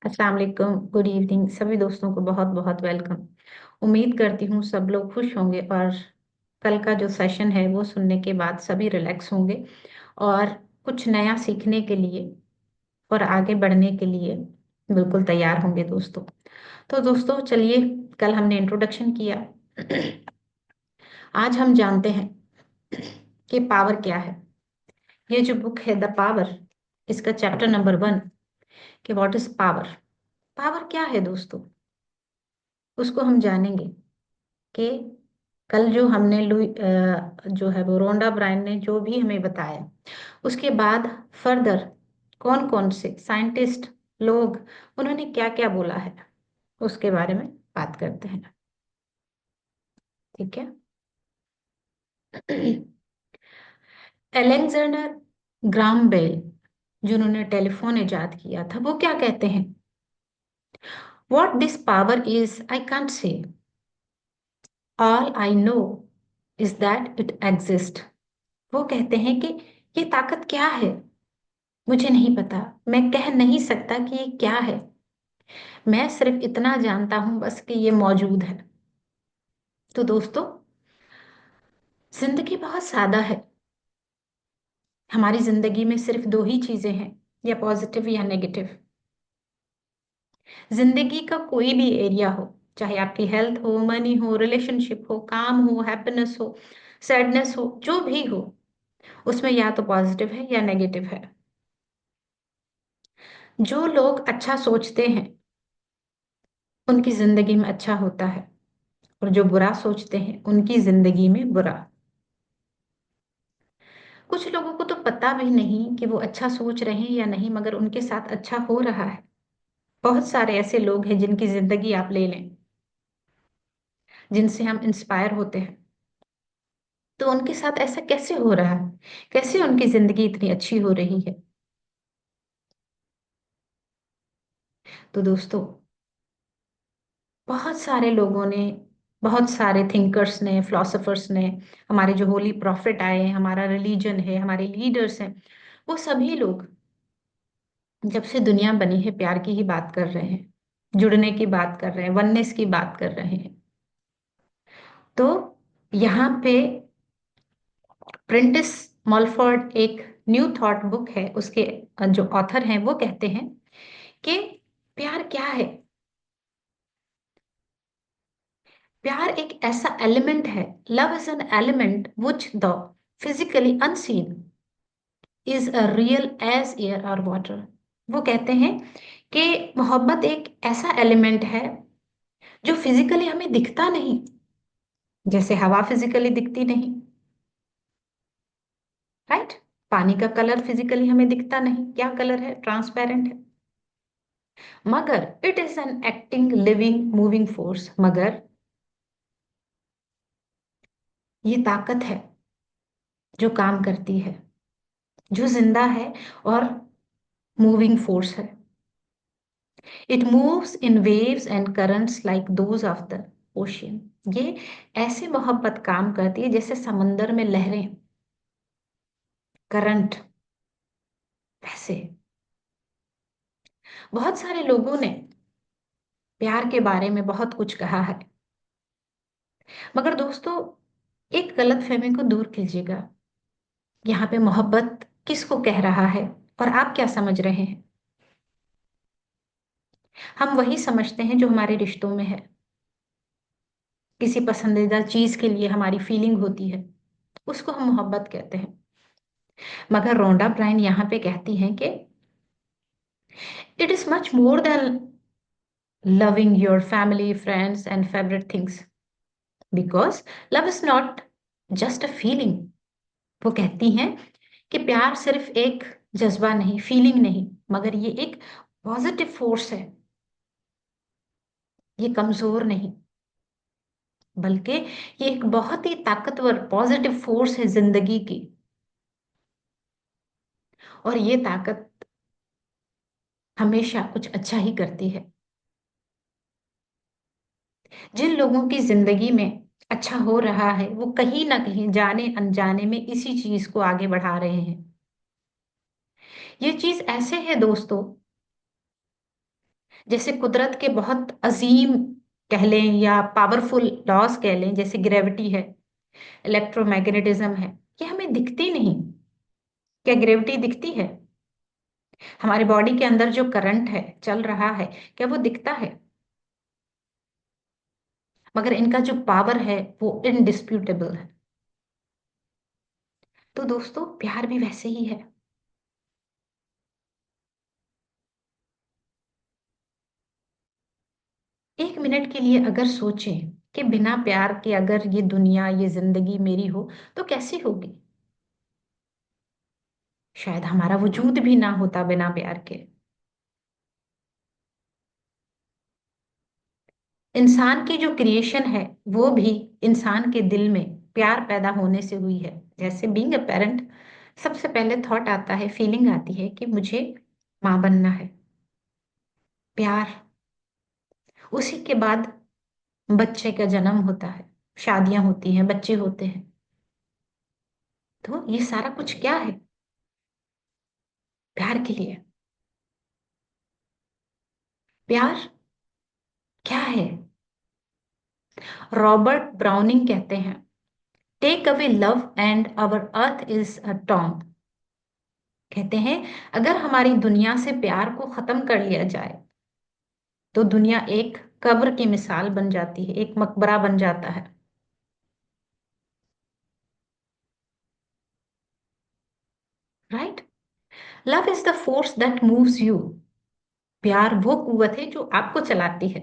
अस्सलाम वालेकुम, good evening सभी दोस्तों को बहुत बहुत वेलकम। उम्मीद करती हूँ सब लोग खुश होंगे और कल का जो सेशन है वो सुनने के बाद सभी रिलैक्स होंगे और कुछ नया सीखने के लिए और आगे बढ़ने के लिए बिल्कुल तैयार होंगे दोस्तों। तो दोस्तों चलिए, कल हमने इंट्रोडक्शन किया। आज हम जानते हैं कि पावर क्या है। ये जो बुक है द पावर, इसका चैप्टर नंबर 1 कि व्हाट इज पावर। पावर क्या है दोस्तों, उसको हम जानेंगे कि कल जो हमने जो है वो रोंडा ब्रायन ने जो भी हमें बताया, उसके बाद फर्दर कौन कौन से साइंटिस्ट लोग उन्होंने क्या क्या बोला है उसके बारे में बात करते हैं। ठीक है। एलेक्जेंडर ग्राम बेल, जिन्होंने टेलीफोन इजाद किया था, वो क्या कहते हैं? What this power is I can't say, all I know is that it exist. वो कहते हैं कि ये ताकत क्या है, मुझे नहीं पता, मैं कह नहीं सकता कि ये क्या है। मैं सिर्फ इतना जानता हूं बस कि ये मौजूद है। तो दोस्तों, जिंदगी बहुत सादा है। हमारी जिंदगी में सिर्फ दो ही चीजें हैं, या पॉजिटिव या नेगेटिव। जिंदगी का कोई भी एरिया हो, चाहे आपकी हेल्थ हो, मनी हो, रिलेशनशिप हो, काम हो, हैप्पीनेस हो, सैडनेस हो, जो भी हो, उसमें या तो पॉजिटिव है या नेगेटिव है। जो लोग अच्छा सोचते हैं उनकी जिंदगी में अच्छा होता है, और जो बुरा सोचते हैं उनकी जिंदगी में बुरा। कुछ लोगों को तो पता भी नहीं कि वो अच्छा सोच रहे हैं या नहीं, मगर उनके साथ अच्छा हो रहा है। बहुत सारे ऐसे लोग हैं जिनकी जिंदगी आप ले लें, जिनसे हम इंस्पायर होते हैं। तो उनके साथ ऐसा कैसे हो रहा है, कैसे उनकी जिंदगी इतनी अच्छी हो रही है? तो दोस्तों, बहुत सारे लोगों ने, बहुत सारे थिंकर्स ने, फिलोसोफर्स ने, हमारे जो होली प्रॉफिट आए हैं, हमारा रिलीजन है, हमारे लीडर्स हैं, वो सभी लोग जब से दुनिया बनी है प्यार की ही बात कर रहे हैं, जुड़ने की बात कर रहे हैं, वननेस की बात कर रहे हैं। तो यहाँ पे प्रिंटिस मॉलफोर्ड, एक न्यू थॉट बुक है, उसके जो ऑथर हैं वो कहते हैं कि प्यार क्या है। प्यार एक ऐसा एलिमेंट है, love is an element which the physically unseen is a real as air और वाटर। वो कहते हैं कि मोहब्बत एक ऐसा एलिमेंट है जो फिजिकली हमें दिखता नहीं, जैसे हवा फिजिकली दिखती नहीं, राइट? पानी का कलर फिजिकली हमें दिखता नहीं, क्या कलर है, ट्रांसपेरेंट है। मगर it is an acting living moving force, मगर ये ताकत है जो काम करती है, जो जिंदा है और मूविंग फोर्स है। It moves in waves and currents like those of the ocean. ये ऐसे मोहब्बत काम करती है जैसे समंदर में लहरें, करंट, वैसे। बहुत सारे लोगों ने प्यार के बारे में बहुत कुछ कहा है, मगर दोस्तों, एक गलत फहमी को दूर कीजिएगा। यहाँ पे मोहब्बत किसको कह रहा है और आप क्या समझ रहे हैं? हम वही समझते हैं जो हमारे रिश्तों में है। किसी पसंदीदा चीज के लिए हमारी फीलिंग होती है, उसको हम मोहब्बत कहते हैं। मगर रोंडा ब्रायन यहाँ पे कहती हैं कि it is much more than loving your family, friends and favourite things, because love is not just a feeling. वो कहती हैं कि प्यार सिर्फ एक जज्बा नहीं, फीलिंग नहीं, मगर ये एक पॉजिटिव फोर्स है। ये कमजोर नहीं, बल्कि ये एक बहुत ही ताकतवर पॉजिटिव फोर्स है जिंदगी की। और ये ताकत हमेशा कुछ अच्छा ही करती है। जिन लोगों की जिंदगी में अच्छा हो रहा है, वो कहीं ना कहीं जाने अनजाने में इसी चीज को आगे बढ़ा रहे हैं। ये चीज ऐसे है दोस्तों, जैसे कुदरत के बहुत अजीम कह लें या पावरफुल लॉज कह लें, जैसे ग्रेविटी है, इलेक्ट्रोमैग्नेटिज्म है, ये हमें दिखती नहीं। क्या ग्रेविटी दिखती है? हमारे बॉडी के अंदर जो करंट है चल रहा है, क्या वो दिखता है? मगर इनका जो पावर है वो इनडिस्प्यूटेबल है। तो दोस्तों, प्यार भी वैसे ही है। 1 मिनट के लिए अगर सोचें कि बिना प्यार के अगर ये दुनिया, ये जिंदगी मेरी हो, तो कैसी होगी? शायद हमारा वजूद भी ना होता बिना प्यार के। इंसान की जो क्रिएशन है वो भी इंसान के दिल में प्यार पैदा होने से हुई है। जैसे बीइंग अ पेरेंट, सबसे पहले थॉट आता है, फीलिंग आती है कि मुझे माँ बनना है, प्यार। उसी के बाद बच्चे का जन्म होता है, शादियां होती हैं, बच्चे होते हैं। तो ये सारा कुछ क्या है? प्यार के लिए। प्यार क्या है? रॉबर्ट ब्राउनिंग कहते हैं, take away love and our earth is a tomb. कहते हैं, अगर हमारी दुनिया से प्यार को खत्म कर लिया जाए तो दुनिया एक कब्र की मिसाल बन जाती है, एक मकबरा बन जाता है। Right. Love is the force that moves you. प्यार वो कुवत है जो आपको चलाती है।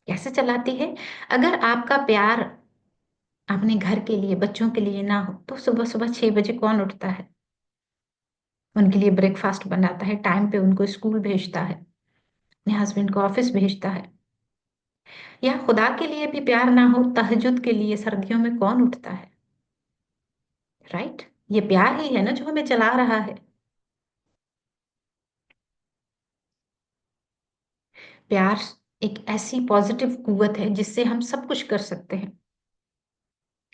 कैसे चलाती है? अगर आपका प्यार अपने घर के लिए, बच्चों के लिए ना हो, तो सुबह सुबह 6 बजे कौन उठता है? उनके लिए ब्रेकफास्ट बनाता है, टाइम पे उनको स्कूल भेजता है, अपने हस्बैंड को ऑफिस भेजता है। या खुदा के लिए भी प्यार ना हो, तहज्जुद के लिए सर्दियों में कौन उठता है? राइट। ये प्यार ही है ना जो हमें चला रहा है। प्यार एक ऐसी पॉजिटिव कुवत है जिससे हम सब कुछ कर सकते हैं।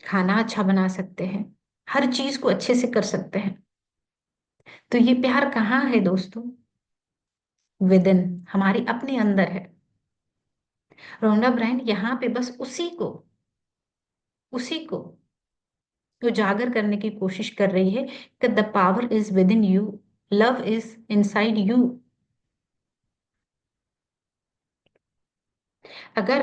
खाना अच्छा बना सकते हैं, हर चीज को अच्छे से कर सकते हैं। तो ये प्यार कहाँ है दोस्तों? विद इन, हमारी अपने अंदर है। रोंडा ब्रायन यहाँ पे बस उसी को उजागर करने की कोशिश कर रही है कि the power is with in you, love is inside you. अगर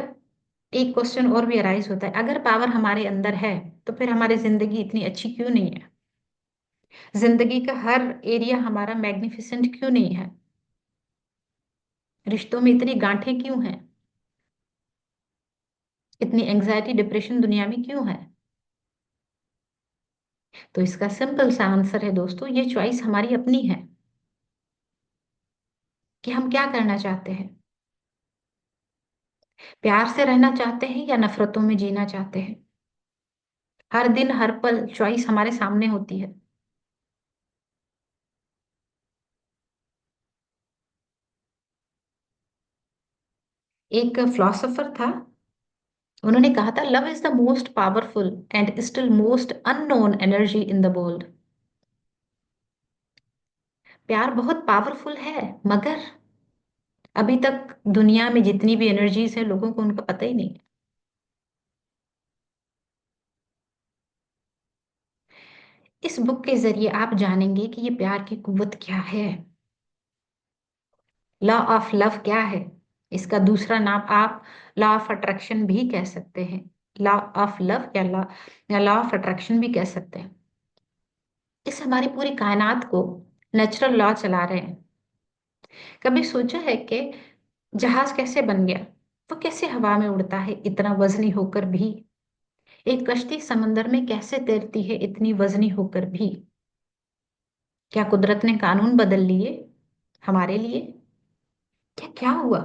एक क्वेश्चन और भी अराइज होता है, अगर पावर हमारे अंदर है तो फिर हमारी जिंदगी इतनी अच्छी क्यों नहीं है? जिंदगी का हर एरिया हमारा मैग्निफिसेंट क्यों नहीं है? रिश्तों में इतनी गांठें क्यों हैं? इतनी एंजाइटी डिप्रेशन दुनिया में क्यों है? तो इसका सिंपल सा आंसर है दोस्तों, ये चॉइस हमारी अपनी है कि हम क्या करना चाहते हैं। प्यार से रहना चाहते हैं या नफरतों में जीना चाहते हैं? हर दिन हर पल चॉइस हमारे सामने होती है। एक फिलोसोफर था, उन्होंने कहा था, love is the most powerful and still most unknown energy in the world. प्यार बहुत पावरफुल है, मगर अभी तक दुनिया में जितनी भी एनर्जीज है, लोगों को उनका पता ही नहीं है। इस बुक के जरिए आप जानेंगे कि ये प्यार की कुव्वत क्या है, लॉ ऑफ लव क्या है। इसका दूसरा नाम आप लॉ ऑफ अट्रैक्शन भी कह सकते हैं, लॉ ऑफ लव या लॉ ऑफ अट्रैक्शन भी कह सकते हैं। इस हमारी पूरी कायनात को नेचुरल लॉ चला रहे हैं। कभी सोचा है कि जहाज कैसे बन गया? वो कैसे हवा में उड़ता है इतना वजनी होकर भी? एक कश्ती समंदर में कैसे तैरती है इतनी वजनी होकर भी? क्या कुदरत ने कानून बदल लिए हमारे लिए? क्या क्या हुआ?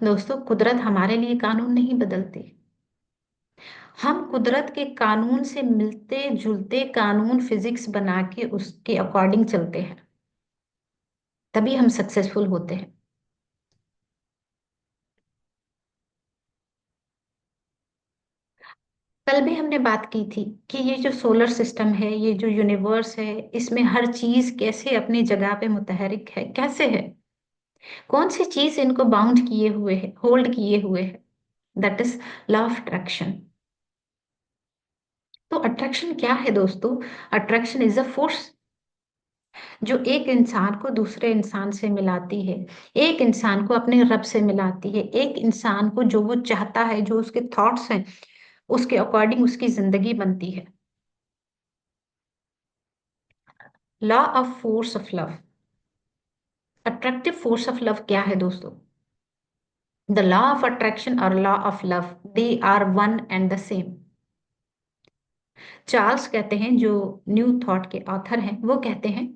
दोस्तों, कुदरत हमारे लिए कानून नहीं बदलती। हम कुदरत के कानून से मिलते जुलते कानून फिजिक्स बना के उसके अकॉर्डिंग चलते हैं, तभी हम सक्सेसफुल होते हैं। कल भी हमने बात की थी कि ये जो सोलर सिस्टम है, ये जो यूनिवर्स है, इसमें हर चीज कैसे अपनी जगह पे मुतहरिक है, कैसे है। कौन सी चीज इनको बाउंड किए हुए है, होल्ड किए हुए है? That is law of attraction. तो अट्रैक्शन क्या है दोस्तों? अट्रैक्शन इज अ फोर्स जो एक इंसान को दूसरे इंसान से मिलाती है, एक इंसान को अपने रब से मिलाती है, एक इंसान को जो वो चाहता है, जो उसके थॉट्स हैं, उसके अकॉर्डिंग उसकी जिंदगी बनती है। Law of force of love, attractive force of love क्या है दोस्तों? द लॉ ऑफ अट्रैक्शन और law of love, they are one and the same. Charles कहते हैं, जो न्यू थॉट के ऑथर हैं, वो कहते हैं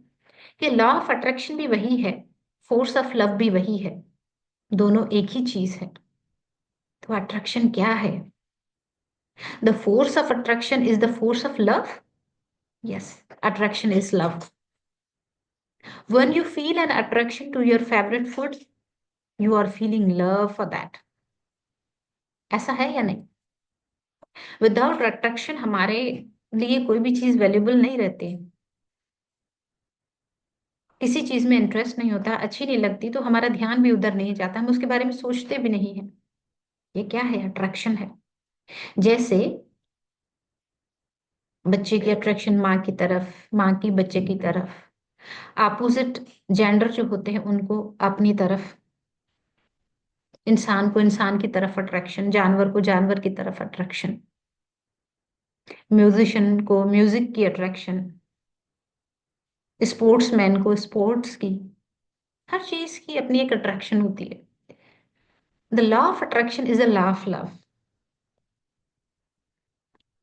कि लॉ ऑफ अट्रैक्शन भी वही है, फोर्स ऑफ लव भी वही है, दोनों एक ही चीज है। तो अट्रैक्शन क्या है? The force of attraction is the force of love. Yes, attraction is love. When you feel an attraction to your favorite food, you are feeling love for that. ऐसा है या नहीं? विदाउट अट्रैक्शन हमारे लिए कोई भी चीज वैल्यूबल नहीं रहती। किसी चीज में इंटरेस्ट नहीं होता, अच्छी नहीं लगती, तो हमारा ध्यान भी उधर नहीं जाता, हम उसके बारे में सोचते भी नहीं है। ये क्या है? अट्रैक्शन है। जैसे बच्चे की अट्रैक्शन माँ की तरफ, माँ की बच्चे की तरफ, अपोजिट जेंडर जो होते हैं उनको अपनी तरफ, इंसान को इंसान की तरफ अट्रैक्शन, जानवर को जानवर की तरफ अट्रैक्शन, म्यूजिशियन को म्यूजिक की अट्रैक्शन, स्पोर्ट्समैन को स्पोर्ट्स की, हर चीज की अपनी एक अट्रैक्शन होती है। The law of attraction is a law of love.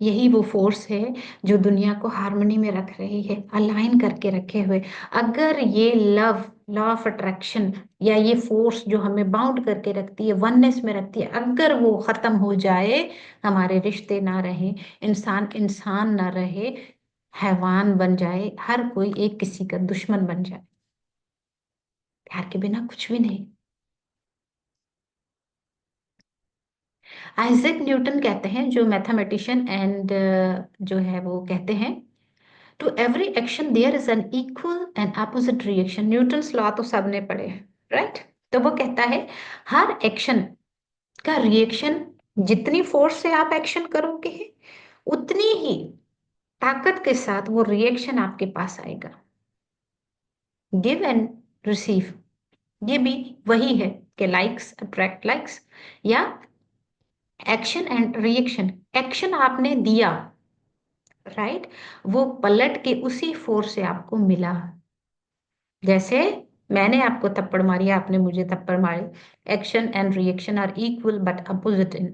यही वो फोर्स है जो दुनिया को हार्मनी में रख रही है, अलाइन करके रखे हुए। अगर ये लव, लॉ ऑफ अट्रैक्शन, या ये फोर्स जो हमें बाउंड करके रखती है, वननेस में रखती है, अगर वो खत्म हो जाए, हमारे रिश्ते ना रहे, इंसान इंसान ना रहे, हैवान बन जाए, हर कोई एक किसी का दुश्मन बन जाए, प्यार के बिना कुछ भी नहीं। आइजैक न्यूटन कहते हैं, जो मैथमेटिशियन एंड जो है, वो कहते हैं, to every action there is an equal and opposite reaction. Newton's law तो सबने पढ़े हैं, राइट? तो वो कहता है हर एक्शन का रिएक्शन, जितनी फोर्स से आप एक्शन करोगे उतनी ही ताकत के साथ वो रिएक्शन आपके पास आएगा। गिव एंड रिसीव, ये भी वही है कि लाइक्स अट्रैक्ट लाइक्स, या एक्शन एंड रिएक्शन। एक्शन आपने दिया, राइट, वो पलट के उसी फोर्स से आपको मिला। जैसे मैंने आपको थप्पड़ मारी, आपने मुझे थप्पड़ मारी, action and reaction are equal but opposite in,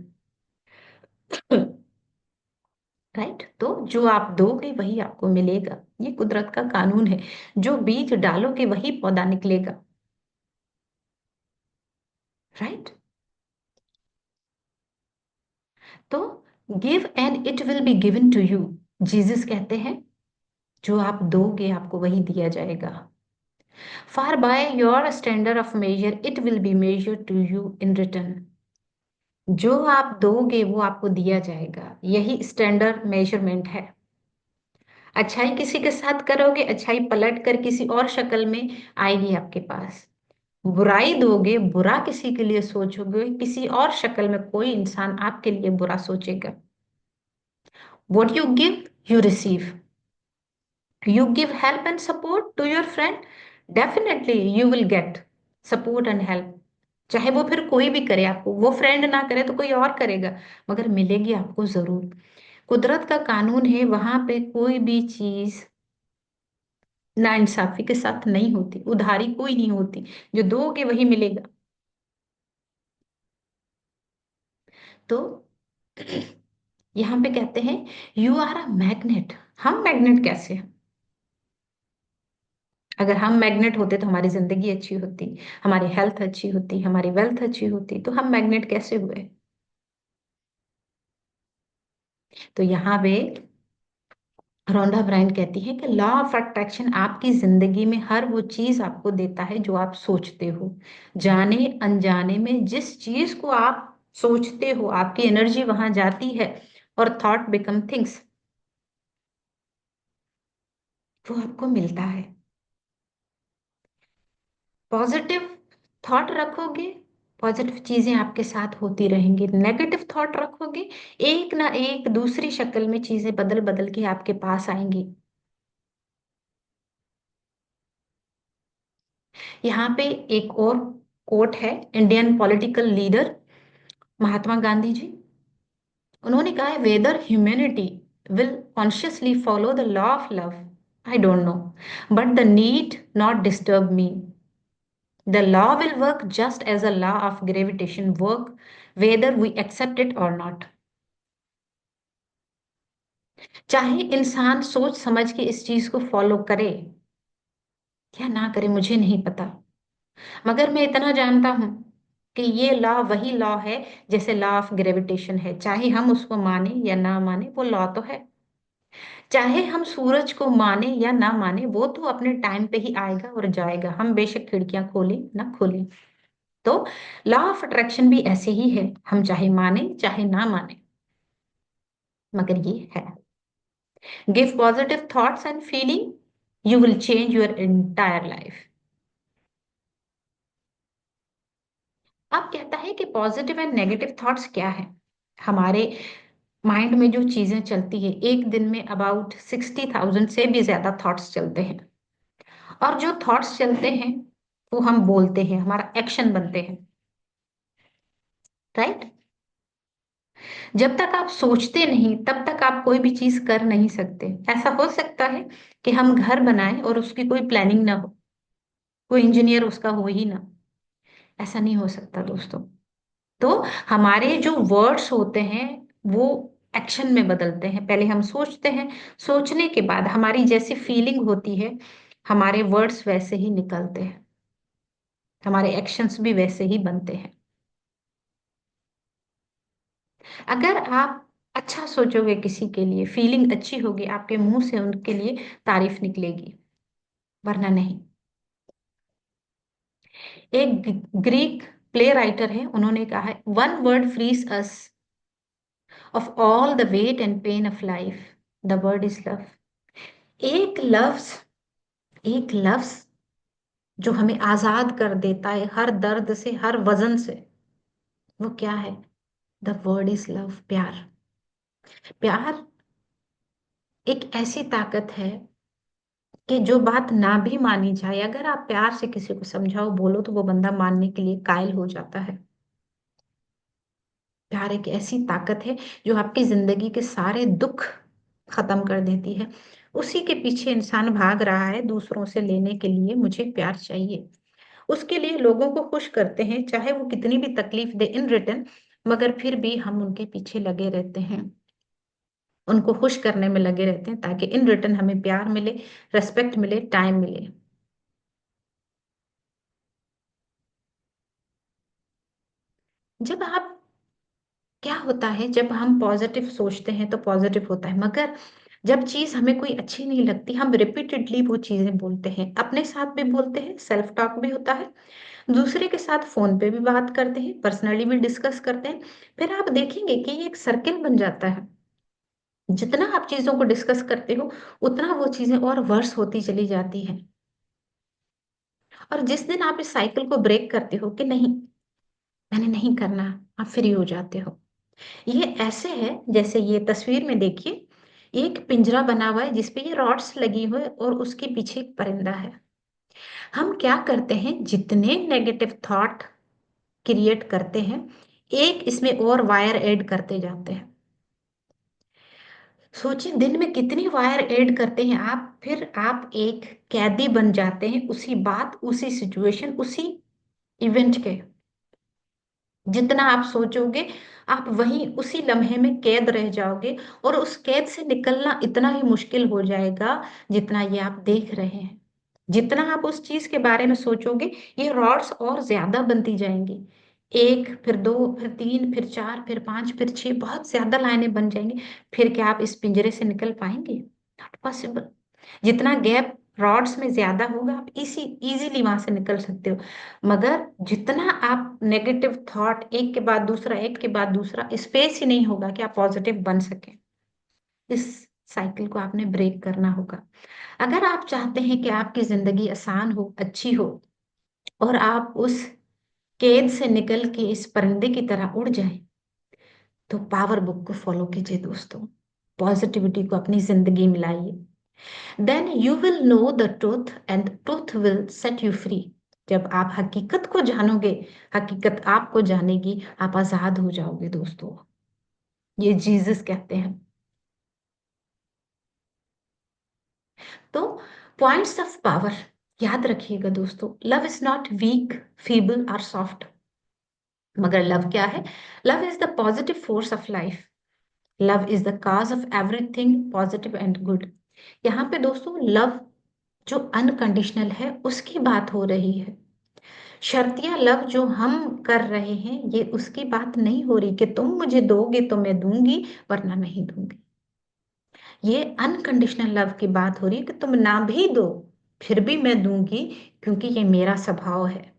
right? तो जो आप दोगे वही आपको मिलेगा, ये कुदरत का कानून है। जो बीज डालोगे वही पौधा निकलेगा, राइट? तो give and it will be given to you, Jesus कहते हैं, जो आप दोगे आपको वही दिया जाएगा। For by your standard of measure it will be measure to you in return. जो आप दोगे वो आपको दिया जाएगा, यही स्टैंडर्ड मेजरमेंट है। अच्छाई किसी के साथ करोगे, अच्छाई पलट कर किसी और शक्ल में आएगी आपके पास। बुराई दोगे, बुरा किसी के लिए सोचोगे, किसी और शक्ल में कोई इंसान आपके लिए बुरा सोचेगा। What you give, you receive. You give help and support to your friend, definitely you will get support and help. चाहे वो फिर कोई भी करे आपको, वो फ्रेंड ना करे तो कोई और करेगा, मगर मिलेगी आपको जरूर। कुदरत का कानून है, वहां पे कोई भी चीज नाइंसाफी के साथ नहीं होती, उधारी कोई नहीं होती, जो दोगे वही मिलेगा। तो यहाँ पे कहते हैं यू आर अ मैग्नेट। हम मैग्नेट कैसे हैं? अगर हम मैग्नेट होते तो हमारी जिंदगी अच्छी होती, हमारी हेल्थ अच्छी होती, हमारी वेल्थ अच्छी होती, तो हम मैग्नेट कैसे हुए? तो यहाँ पे रोंडा ब्रायन कहती है कि लॉ ऑफ अट्रैक्शन आपकी जिंदगी में हर वो चीज आपको देता है जो आप सोचते हो। जाने अनजाने में जिस चीज को आप सोचते हो, आपकी एनर्जी वहां जाती है, और थॉट बिकम थिंग्स, वो आपको मिलता है। पॉजिटिव थॉट रखोगे, पॉजिटिव चीजें आपके साथ होती रहेंगी। नेगेटिव थॉट रखोगे, एक ना एक दूसरी शक्ल में चीजें बदल बदल के आपके पास आएंगी। यहाँ पे एक और कोट है, Indian political leader Mahatma Gandhi ji, उन्होंने कहा है, whether humanity will consciously follow the law of love, I don't know, but the need not disturb me. The law will work just as a law of gravitation work, whether we accept it or not. चाहे इंसान सोच समझ के इस चीज को follow करे या ना करे, मुझे नहीं पता, मगर मैं इतना जानता हूं कि ये लॉ वही लॉ है जैसे लॉ ऑफ ग्रेविटेशन है। चाहे हम उसको माने या ना माने, वो लॉ तो है। चाहे हम सूरज को माने या ना माने, वो तो अपने टाइम पे ही आएगा और जाएगा, हम बेशक खिड़कियां खोलें ना खोलें। तो लॉ ऑफ अट्रैक्शन भी ऐसे ही है, हम चाहे माने चाहे ना माने, मगर ये है। Give positive thoughts and feeling, you will change your entire life. अब कहता है कि पॉजिटिव एंड नेगेटिव थॉट्स क्या है। हमारे माइंड में जो चीजें चलती है, एक दिन में अबाउट 60,000 से भी ज्यादा थॉट्स चलते हैं। और जो थॉट्स चलते हैं वो हम बोलते हैं, हमारा एक्शन बनते हैं, राइट। जब तक आप सोचते नहीं तब तक आप कोई भी चीज कर नहीं सकते। ऐसा हो सकता है कि हम घर बनाएं और उसकी कोई प्लानिंग ना हो, कोई इंजीनियर उसका हो ही ना, ऐसा नहीं हो सकता दोस्तों। तो हमारे जो वर्ड्स होते हैं वो एक्शन में बदलते हैं। पहले हम सोचते हैं, सोचने के बाद हमारी जैसी फीलिंग होती है, हमारे वर्ड्स वैसे ही निकलते हैं, हमारे एक्शंस भी वैसे ही बनते हैं। अगर आप अच्छा सोचोगे किसी के लिए, फीलिंग अच्छी होगी, आपके मुंह से उनके लिए तारीफ निकलेगी, वरना नहीं। एक ग्रीक प्ले राइटर है, उन्होंने कहा है, one word frees us of all the weight and pain of life, the word is love. एक लफ्ज, एक लफ्ज जो हमें आजाद कर देता है हर दर्द से, हर वजन से, वो क्या है? द वर्ड इज लव, प्यार। प्यार एक ऐसी ताकत है कि जो बात ना भी मानी जाए, अगर आप प्यार से किसी को समझाओ, बोलो, तो वो बंदा मानने के लिए कायल हो जाता है। प्यार एक ऐसी ताकत है जो आपकी जिंदगी के सारे दुख खत्म कर देती है। उसी के पीछे इंसान भाग रहा है दूसरों से लेने के लिए, मुझे प्यार चाहिए। उसके लिए लोगों को खुश करते हैं, चाहे वो कितनी भी तकलीफ दे इन रिटर्न, मगर फिर भी हम उनके पीछे लगे रहते हैं, उनको खुश करने में लगे रहते हैं, ताकि इन रिटर्न हमें प्यार मिले, रेस्पेक्ट मिले, टाइम मिले। जब आप, क्या होता है जब हम पॉजिटिव सोचते हैं तो पॉजिटिव होता है, मगर जब चीज हमें कोई अच्छी नहीं लगती, हम रिपीटेडली वो चीजें बोलते हैं, अपने साथ भी बोलते हैं, सेल्फ टॉक भी होता है, दूसरे के साथ फोन पे भी बात करते हैं, पर्सनली भी डिस्कस करते हैं। फिर आप देखेंगे कि ये एक सर्किल बन जाता है। जितना आप चीजों को डिस्कस करते हो, उतना वो चीजें और वर्स होती चली जाती हैं। और जिस दिन आप इस साइकिल को ब्रेक करते हो कि नहीं, मैंने नहीं करना, आप फ्री हो जाते हो। ये ऐसे है जैसे ये तस्वीर में देखिए, एक पिंजरा बना हुआ है जिसपे ये रॉड्स लगी हुई है और उसके पीछे एक परिंदा है। हम क्या करते हैं, जितने नेगेटिव थॉट क्रिएट करते हैं, एक इसमें और वायर ऐड करते जाते हैं। सोचिए दिन में कितनी वायर ऐड करते हैं आप, फिर आप एक कैदी बन जाते हैं उसी बात, उसी सिचुएशन, उसी इवेंट के। जितना आप सोचोगे, आप वहीं उसी लम्हे में कैद रह जाओगे, और उस कैद से निकलना इतना ही मुश्किल हो जाएगा जितना ये आप देख रहे हैं। जितना आप उस चीज के बारे में सोचोगे, ये रॉड्स और ज्यादा बनती जाएंगी। एक, फिर दो, फिर तीन, फिर चार, फिर पांच, फिर छह, बहुत ज्यादा लाइनें बन जाएंगी। फिर क्या आप इस पिंजरे से निकल पाएंगे? Not possible. जितना गैप रॉड्स में ज्यादा होगा, आप इजीली वहां से निकल सकते हो। मगर जितना आप नेगेटिव थॉट एक के बाद दूसरा, एक के बाद दूसरा, स्पेस ही नहीं होगा कि आप पॉजिटिव बन सके। इस साइकिल को आपने ब्रेक करना होगा। अगर आप चाहते हैं कि आपकी जिंदगी आसान हो, अच्छी हो, और आप उस कैद से निकल के इस परिंदे की तरह उड़ जाए, तो पावर बुक को फॉलो कीजिए दोस्तों, पॉजिटिविटी को अपनी जिंदगी में लाइए। Then you will know the truth and truth will set you free. जब आप हकीकत को जानोगे, हकीकत आपको जानेगी, आप आजाद हो जाओगे दोस्तों। ये जीसस कहते हैं। तो पॉइंट्स ऑफ पावर याद रखिएगा दोस्तों, love is not weak, feeble और सॉफ्ट, मगर लव क्या है? Love is the positive force of life. Love is the cause of everything positive and good. यहाँ पे दोस्तों लव जो अनकंडीशनल है उसकी बात हो रही है। शर्तिया लव जो हम कर रहे हैं, ये उसकी बात नहीं हो रही कि तुम मुझे दोगे तो मैं दूंगी वरना नहीं दूंगी। ये अनकंडीशनल लव की बात हो रही है कि तुम ना भी दो फिर भी मैं दूंगी, क्योंकि ये मेरा स्वभाव है।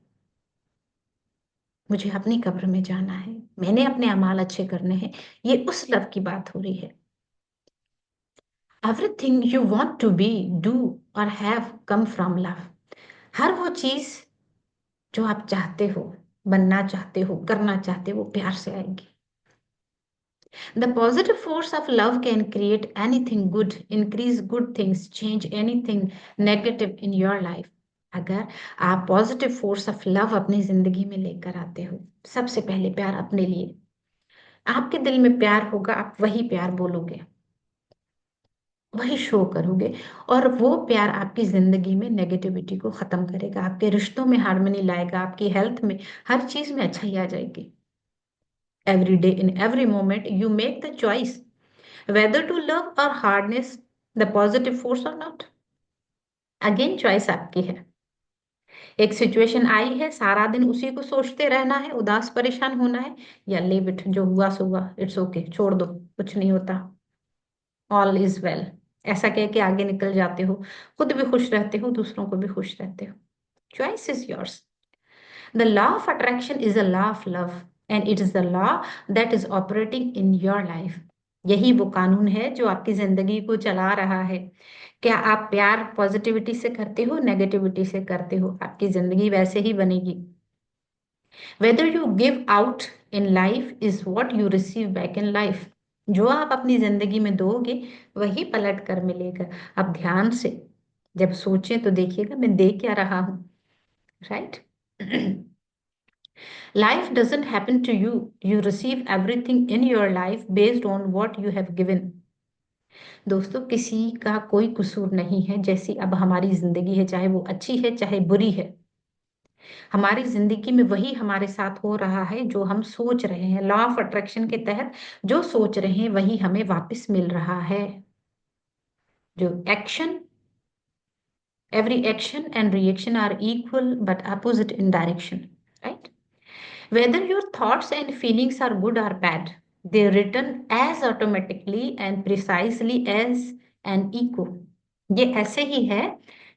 मुझे अपनी कब्र में जाना है, मैंने अपने अमाल अच्छे करने हैं। ये उस लव की बात हो रही है। Everything you want to be, do और हैव कम फ्रॉम लव। हर वो चीज जो आप चाहते हो, बनना चाहते हो, करना चाहते हो, वो प्यार से आएगी। The positive force of love can create anything good, increase good things, change anything negative in your life. अगर आप पॉजिटिव फोर्स ऑफ लव अपनी जिंदगी में लेकर आते हो, सबसे पहले प्यार अपने लिए। आपके दिल में प्यार होगा, आप वही प्यार बोलोगे, वही शो करोगे, और वो प्यार आपकी जिंदगी में नेगेटिविटी को खत्म करेगा, आपके रिश्तों में हार्मनी लाएगा, आपकी हेल्थ में, हर चीज में अच्छाई आ जाएगी। Every day, in every moment, you make the choice whether to love or harness the positive force or not. Again choice आपकी है। एक सिचुएशन आई है, सारा दिन उसी को सोचते रहना है, उदास परेशान होना है, या ले बिठ जो हुआ सो हुआ, इट्स ओके, छोड़ दो, कुछ नहीं होता, ऑल इज वेल, ऐसा कह के आगे निकल जाते हो, खुद भी खुश रहते हो, दूसरों को भी खुश रहते हो। Choice is yours. The law of attraction is a law of love and it is the law that is operating in your life. यही वो कानून है जो आपकी जिंदगी को चला रहा है। क्या आप प्यार पॉजिटिविटी से करते हो, नेगेटिविटी से करते हो, आपकी जिंदगी वैसे ही बनेगी। Whether you give out in life is what you receive back in life. जो आप अपनी जिंदगी में दोगे वही पलट कर मिलेगा। अब ध्यान से जब सोचें तो देखिएगा मैं दे क्या रहा हूं, right? Life doesn't happen to you. You receive everything in your life based on what you have given. दोस्तों किसी का कोई कसूर नहीं है, जैसी अब हमारी जिंदगी है, चाहे वो अच्छी है चाहे बुरी है, हमारी जिंदगी में वही हमारे साथ हो रहा है जो हम सोच रहे हैं। लॉ ऑफ अट्रैक्शन के तहत जो सोच रहे हैं वही हमें वापस मिल रहा है। जो action, every action and reaction are equal but opposite in direction, right? Whether your thoughts and feelings are good or bad, they return as automatically and precisely as an echo. ये ऐसे ही है,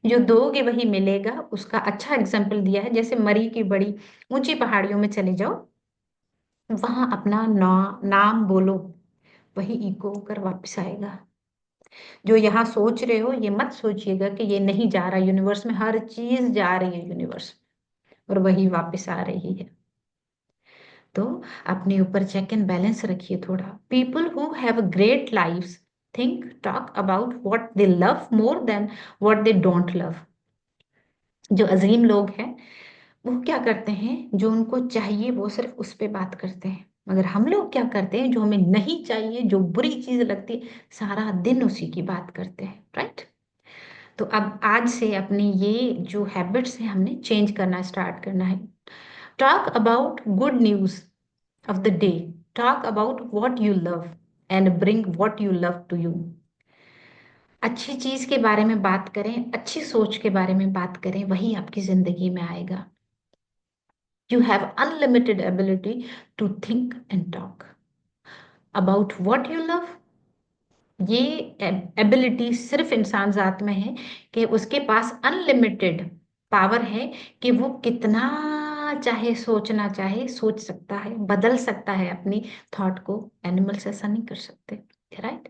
जो दोगे वही मिलेगा। उसका अच्छा एग्जाम्पल दिया है, जैसे मरी की बड़ी ऊंची पहाड़ियों में चले जाओ, वहां अपना नाम बोलो, वही इको होकर वापस आएगा। जो यहाँ सोच रहे हो ये मत सोचिएगा कि ये नहीं जा रहा यूनिवर्स में, हर चीज जा रही है यूनिवर्स और वही वापस आ रही है। तो अपने ऊपर चेक एंड बैलेंस रखिए थोड़ा। People who have great lives think talk about what they love more than what they don't love. जो अजीम लोग हैं वो क्या करते हैं, जो उनको चाहिए वो सिर्फ उस पे बात करते हैं, मगर हम लोग क्या करते हैं, जो हमें नहीं चाहिए, जो बुरी चीज लगती है, सारा दिन उसी की बात करते हैं, राइट? तो अब आज से अपनी ये जो हैबिट्स है हमने चेंज करना स्टार्ट करना है। Talk about good news of the day. Talk about what you love and bring what you love to you. अच्छी चीज के बारे में बात करें, अच्छी सोच के बारे में बात करें, वही आपकी जिंदगी में आएगा। You have unlimited ability to think and talk about what you love. ये एबिलिटी सिर्फ इंसान जात में है कि उसके पास अनलिमिटेड पावर है कि वो कितना चाहे सोचना चाहे सोच सकता है, बदल सकता है अपनी थॉट को। एनिमल्स ऐसा नहीं कर सकते। Right.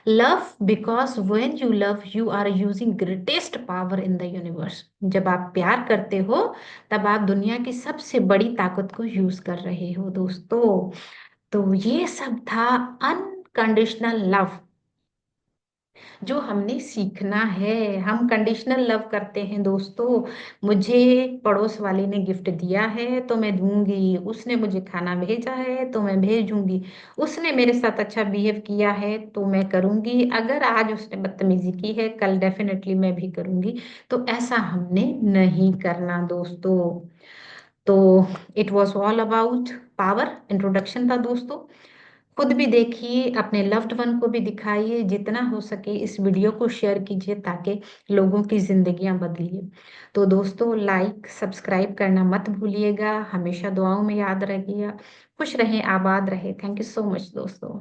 Love, because when you love you are using greatest power in the universe. जब आप प्यार करते हो तब आप दुनिया की सबसे बड़ी ताकत को यूज कर रहे हो दोस्तों। तो ये सब था अनकंडीशनल लव, जो हमने सीखना है। हम कंडीशनल लव करते हैं दोस्तों। मुझे पड़ोस वाले ने गिफ्ट दिया है तो मैं दूंगी, उसने मुझे खाना भेजा है तो मैं भेजूंगी, उसने मेरे साथ अच्छा बिहेव किया है तो मैं करूंगी, अगर आज उसने बदतमीजी की है कल डेफिनेटली मैं भी करूंगी। तो ऐसा हमने नहीं करना दोस्तों। तो it was all about power, introduction था दोस्तों। खुद भी देखिए, अपने लव्ड वन को भी दिखाइए, जितना हो सके इस वीडियो को शेयर कीजिए ताकि लोगों की जिंदगियां बदलिए। तो दोस्तों, लाइक सब्सक्राइब करना मत भूलिएगा, हमेशा दुआओं में याद रखिएगा। खुश रहें, आबाद रहे। थैंक यू सो मच दोस्तों।